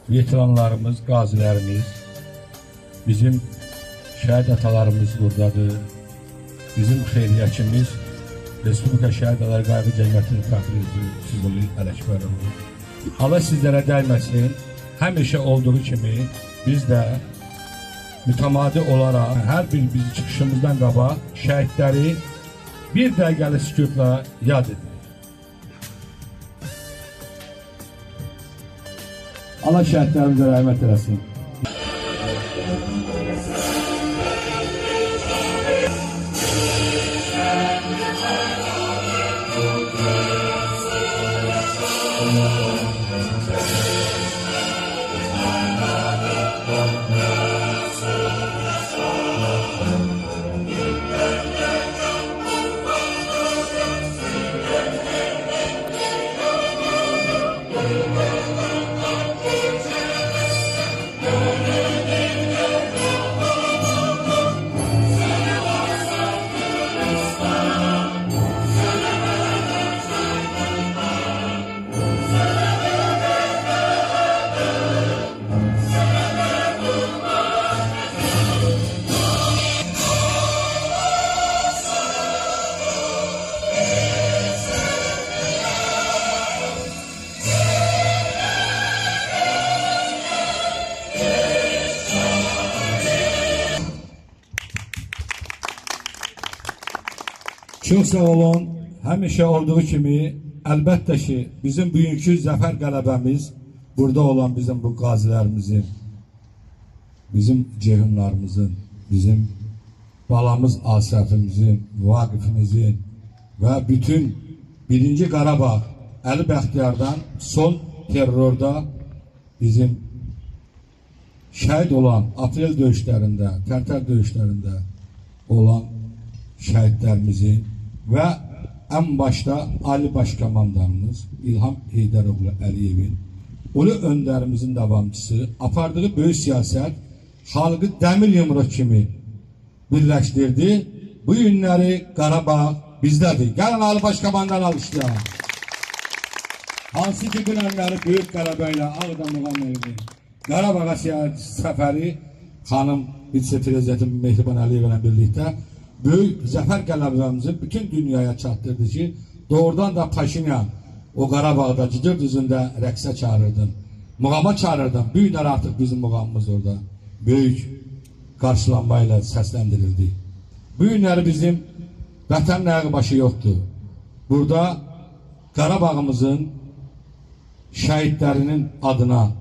veteranlarımız, qazilərimiz, bizim şəhid atalarımız buradadır. Bizim xeyriyyəçimiz Respublika Şəhid Atalar Qayğı Cəmiyyətinin fəxri üzvü Füzuli Ələkbəroğlu. Allah sizlərə dəyməsin. Həmişə olduğu kimi biz də mütəmadi olaraq hər bir bizim çıxışımızdan qabaq şəhidləri bir dəqiqəli sükutla yad edirik. Allah şəhidlərimizə rəhmət eləsin. Çox sağ olun. Həmişə olduğu kimi əlbəttə ki bizim bugünkü zəfər qələbəmiz burada olan bizim bu qazilərimizin, bizim cehunlarımızın, bizim balamız Asəfimizin, Vaqifimizin və bütün 1-ci Qarabağ Əli Bəxtiyardan son terrorda bizim şəhid olan aprel döyüşlərində, Tərtər döyüşlərində olan şəhidlərimizin və ən başda Ali Başkomandanımız İlham Heydəroğlu Əliyevin, ulu öndərimizin davamçısı apardığı böyük siyasət xalqı dəmir yumruq kimi birləşdirdi. Bu günləri Qarabağ bizdədir. Gəlin Ali Başkomandan alışlayalım. Hansı ki günləri Böyük Qarabağ ilə Ağdam muğam evi, Qarabağa səfəri xanım vitse-prezidenti Mehriban Əliyev ilə birlikdə böyük zəfər qələbəmizi bütün dünyaya çatdırdı ki, doğrudan da Paşinyan o Qarabağda Cıdır düzündə rəqsə çağırırdın, muğama çağırırdın. Bu günlər artıq bizim muğamımız orada böyük qarşılanma ilə səsləndirildi. Bu günləri bizim vətən nəği başı yoxdur. Burada Qarabağımızın şəhidlərinin adına